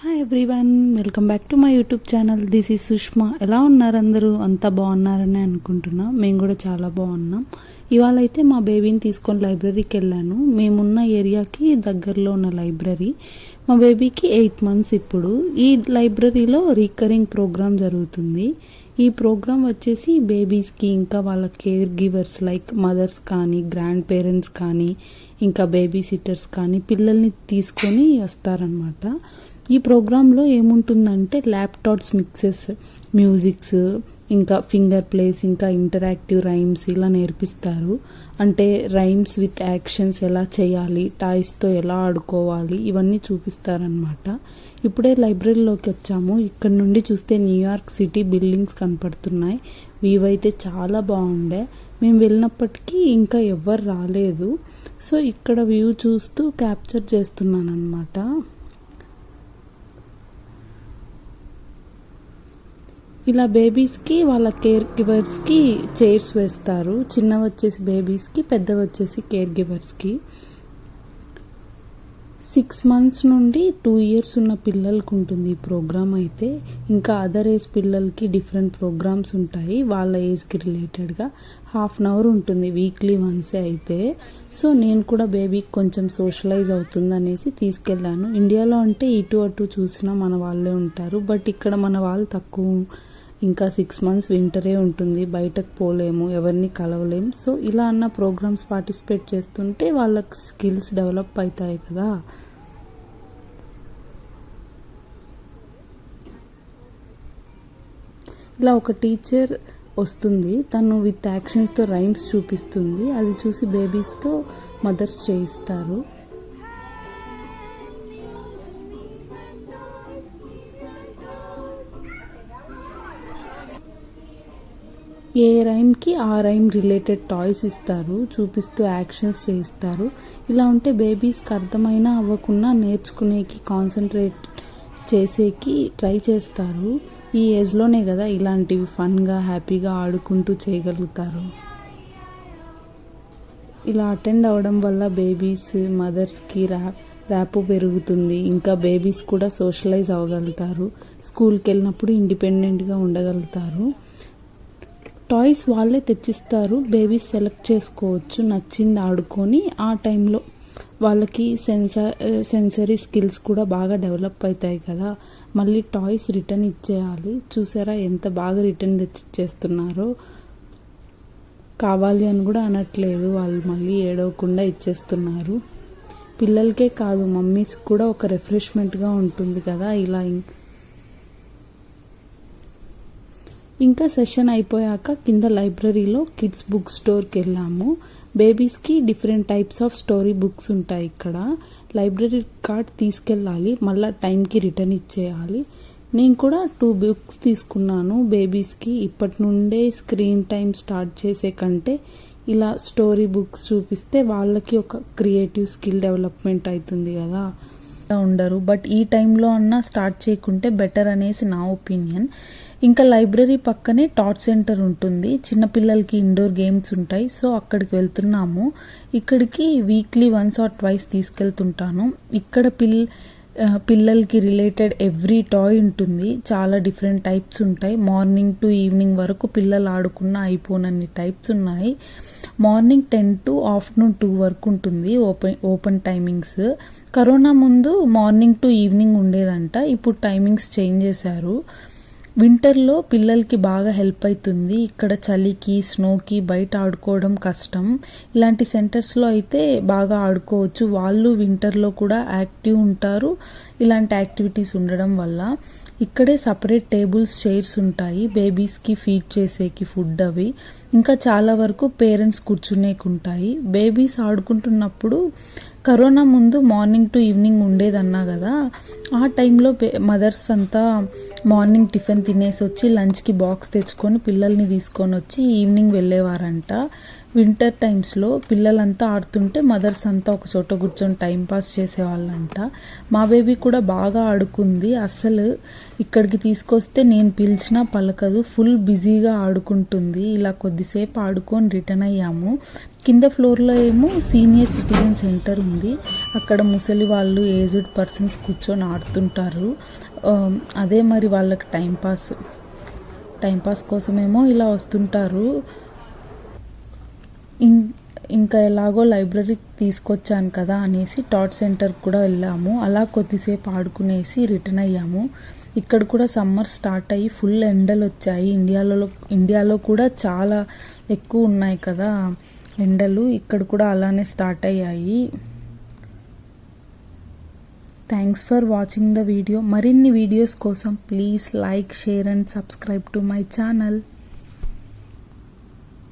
Hi everyone, welcome back to my YouTube channel. This is Sushma. ఎలా ఉన్నారు అందరూ? అంతా బాగున్నారని అనుకుంటున్నా. మేము కూడా చాలా బాగున్నాం. ఇవాళ అయితే మా బేబీని తీసుకొని లైబ్రరీకి వెళ్ళాను. మేమున్న ఏరియాకి దగ్గరలో ఉన్న లైబ్రరీ. మా బేబీకి 8 months ఇప్పుడు. ఈ లైబ్రరీలో రికరింగ్ ప్రోగ్రామ్ జరుగుతుంది. ఈ ప్రోగ్రామ్ వచ్చేసి బేబీస్కి ఇంకా వాళ్ళ కేర్ గివర్స్ లైక్ మదర్స్ కానీ, గ్రాండ్ పేరెంట్స్ కానీ, ఇంకా బేబీ సిట్టర్స్ కానీ పిల్లల్ని తీసుకొని వస్తారనమాట. ఈ ప్రోగ్రాంలో ఏముంటుందంటే ల్యాప్టాప్స్ మిక్సెస్, మ్యూజిక్స్, ఇంకా ఫింగర్ ప్లేస్, ఇంకా ఇంటరాక్టివ్ రైమ్స్ ఇలా నేర్పిస్తారు. అంటే రైమ్స్ విత్ యాక్షన్స్ ఎలా చేయాలి, టాయ్స్తో ఎలా ఆడుకోవాలి, ఇవన్నీ చూపిస్తారనమాట. ఇప్పుడే లైబ్రరీలోకి వచ్చాము. ఇక్కడ నుండి చూస్తే న్యూయార్క్ సిటీ బిల్డింగ్స్ కనపడుతున్నాయి. వ్యూ అయితే చాలా బాగుండే. మేము వెళ్ళినప్పటికీ ఇంకా ఎవ్వరు రాలేదు. సో ఇక్కడ వ్యూ చూస్తూ క్యాప్చర్ చేస్తున్నాను అనమాట. ఇలా బేబీస్కి వాళ్ళ కేర్ గివర్స్కి చైర్స్ వేస్తారు. చిన్నవి వచ్చేసి బేబీస్కి, పెద్దవి వచ్చేసి కేర్ గివర్స్కి. 6 months నుండి 2 years ఉన్న పిల్లలకు ఉంటుంది ఈ ప్రోగ్రామ్ అయితే. ఇంకా అదర్ ఏజ్ పిల్లలకి డిఫరెంట్ ప్రోగ్రామ్స్ ఉంటాయి. వాళ్ళ ఏజ్కి రిలేటెడ్గా 1/2 hour ఉంటుంది వీక్లీ వన్సే అయితే. సో నేను కూడా బేబీకి కొంచెం సోషలైజ్ అవుతుంది అనేసి తీసుకెళ్ళాను. ఇండియాలో అంటే ఇటు అటు చూసినా మన వాళ్ళే ఉంటారు. బట్ ఇక్కడ మన వాళ్ళు తక్కువ. ఇంకా 6 months వింటరే ఉంటుంది, బయటకు పోలేము, ఎవరిని కలవలేము. సో ఇలా అన్న ప్రోగ్రామ్స్ పార్టిసిపేట్ చేస్తుంటే వాళ్ళకి స్కిల్స్ డెవలప్ అవుతాయి కదా. ఇలా ఒక టీచర్ వస్తుంది, తను విత్ యాక్షన్స్తో రైమ్స్ చూపిస్తుంది. అది చూసి బేబీస్తో మదర్స్ చేయిస్తారు. ఏ రైమ్కి ఆ రైమ్ రిలేటెడ్ టాయ్స్ ఇస్తారు, చూపిస్తూ యాక్షన్స్ చేయిస్తారు. ఇలా ఉంటే బేబీస్కి అర్థమైనా అవ్వకుండా నేర్చుకునేకి, కాన్సన్ట్రేట్ చేసేకి ట్రై చేస్తారు. ఈ ఏజ్లోనే కదా ఇలాంటివి ఫన్గా, హ్యాపీగా ఆడుకుంటూ చేయగలుగుతారు. ఇలా అటెండ్ అవ్వడం వల్ల బేబీస్, మదర్స్కి ర్యాపో పెరుగుతుంది. ఇంకా బేబీస్ కూడా సోషలైజ్ అవ్వగలుగుతారు. స్కూల్కి వెళ్ళినప్పుడు ఇండిపెండెంట్గా ఉండగలుగుతారు. టాయ్స్ వాళ్ళే తెచ్చిస్తారు. బేబీస్ సెలెక్ట్ చేసుకోవచ్చు, నచ్చింది ఆడుకొని. ఆ టైంలో వాళ్ళకి సెన్సరీ స్కిల్స్ కూడా బాగా డెవలప్ అవుతాయి కదా. మళ్ళీ టాయ్స్ రిటర్న్ ఇచ్చేయాలి. చూసారా ఎంత బాగా రిటర్న్ తెచ్చిచ్చేస్తున్నారో. కావాలి అని కూడా అనట్లేదు, వాళ్ళు మళ్ళీ ఏడవకుండా ఇచ్చేస్తున్నారు. పిల్లలకే కాదు, మమ్మీస్కి కూడా ఒక రిఫ్రెష్మెంట్గా ఉంటుంది కదా ఇలా. ఇంకా సెషన్ అయిపోయాక కింద లైబ్రరీలో కిడ్స్ బుక్ స్టోర్కి వెళ్ళాము. బేబీస్కి different types of story books ఉంటాయి ఇక్కడ. లైబ్రరీ కార్డ్ తీసుకెళ్ళాలి, మళ్ళీ టైంకి రిటర్న్ ఇచ్చేయాలి. నేను కూడా 2 books తీసుకున్నాను బేబీస్కి. ఇప్పటి నుండే స్క్రీన్ టైం స్టార్ట్ చేసే కంటే ఇలా స్టోరీ బుక్స్ చూపిస్తే వాళ్ళకి ఒక క్రియేటివ్ స్కిల్ డెవలప్మెంట్ అవుతుంది కదా. ఉండరు, బట్ ఈ టైంలో అన్నా స్టార్ట్ చేయకుంటే బెటర్ అనేసి నా ఒపీనియన్. ఇంకా లైబ్రరీ పక్కనే టాట్ సెంటర్ ఉంటుంది. చిన్నపిల్లలకి ఇండోర్ గేమ్స్ ఉంటాయి. సో అక్కడికి వెళ్తున్నాము. ఇక్కడికి వీక్లీ 1 or 2 తీసుకెళ్తుంటాను. ఇక్కడ పిల్లలకి రిలేటెడ్ ఎవ్రీ టాయ్ ఉంటుంది. చాలా డిఫరెంట్ టైప్స్ ఉంటాయి. మార్నింగ్ టు ఈవినింగ్ వరకు పిల్లలు ఆడుకున్న అయిపోనన్ని టైప్స్ ఉన్నాయి. మార్నింగ్ 10 to afternoon 2 వరకు ఉంటుంది ఓపెన్ టైమింగ్స్. కరోనా ముందు మార్నింగ్ టు ఈవినింగ్ ఉండేదంట. ఇప్పుడు టైమింగ్స్ చేంజ్ చేశారు. వింటర్లో పిల్లలకి బాగా హెల్ప్ అవుతుంది. ఇక్కడ చలికి, స్నోకి బయట ఆడుకోవడం కష్టం. ఇలాంటి సెంటర్స్లో అయితే బాగా ఆడుకోవచ్చు. వాళ్ళు వింటర్లో కూడా యాక్టివ్ ఉంటారు ఇలాంటి యాక్టివిటీస్ ఉండడం వల్ల. ఇక్కడే సపరేట్ టేబుల్స్, చైర్స్ ఉంటాయి బేబీస్కి ఫీడ్ చేసేకి ఫుడ్ అవి. ఇంకా చాలా వరకు పేరెంట్స్ కూర్చునేకి ఉంటాయి. బేబీస్ ఆడుకుంటున్నప్పుడు కరోనా ముందు మార్నింగ్ టు ఈవినింగ్ ఉండేదన్నా కదా, ఆ టైంలో మదర్స్ అంతా మార్నింగ్ టిఫిన్ తినేసి వచ్చి లంచ్కి బాక్స్ తెచ్చుకొని పిల్లల్ని తీసుకొని వచ్చి ఈవినింగ్ వెళ్ళేవారంట. వింటర్ టైమ్స్లో పిల్లలంతా ఆడుతుంటే మదర్స్ అంతా ఒక చోట కూర్చొని టైంపాస్ చేసేవాళ్ళంట. మా బేబీ కూడా బాగా ఆడుకుంది. అస్సలు ఇక్కడికి తీసుకొస్తే నేను పిలిచినా పలకదు, ఫుల్ బిజీగా ఆడుకుంటుంది. ఇలా కొద్దిసేపు ఆడుకొని రిటర్న్ అయ్యాము. కింద ఫ్లోర్లో ఏమో సీనియర్ సిటిజన్ సెంటర్ ఉంది. అక్కడ ముసలి వాళ్ళు, ఏజ్డ్ పర్సన్స్ కూర్చొని ఆడుతుంటారు. అదే మరి వాళ్ళకి టైంపాస్ కోసమేమో ఇలా వస్తుంటారు. ఇంకా ఎలాగో లైబ్రరీకి తీసుకొచ్చాను కదా అనేసి టాట్ సెంటర్కి కూడా వెళ్ళాము. అలా కొద్దిసేపు ఆడుకునేసి రిటర్న్ అయ్యాము. ఇక్కడ కూడా సమ్మర్ స్టార్ట్ అయ్యి ఫుల్ ఎండలు వచ్చాయి. ఇండియాలో కూడా చాలా ఎక్కువ ఉన్నాయి కదా ఎండలు. ఇక్కడ కూడా అలానే స్టార్ట్ అయ్యాయి. Thanks for watching the video. మరిన్ని వీడియోస్ కోసం please like, share and subscribe to my channel.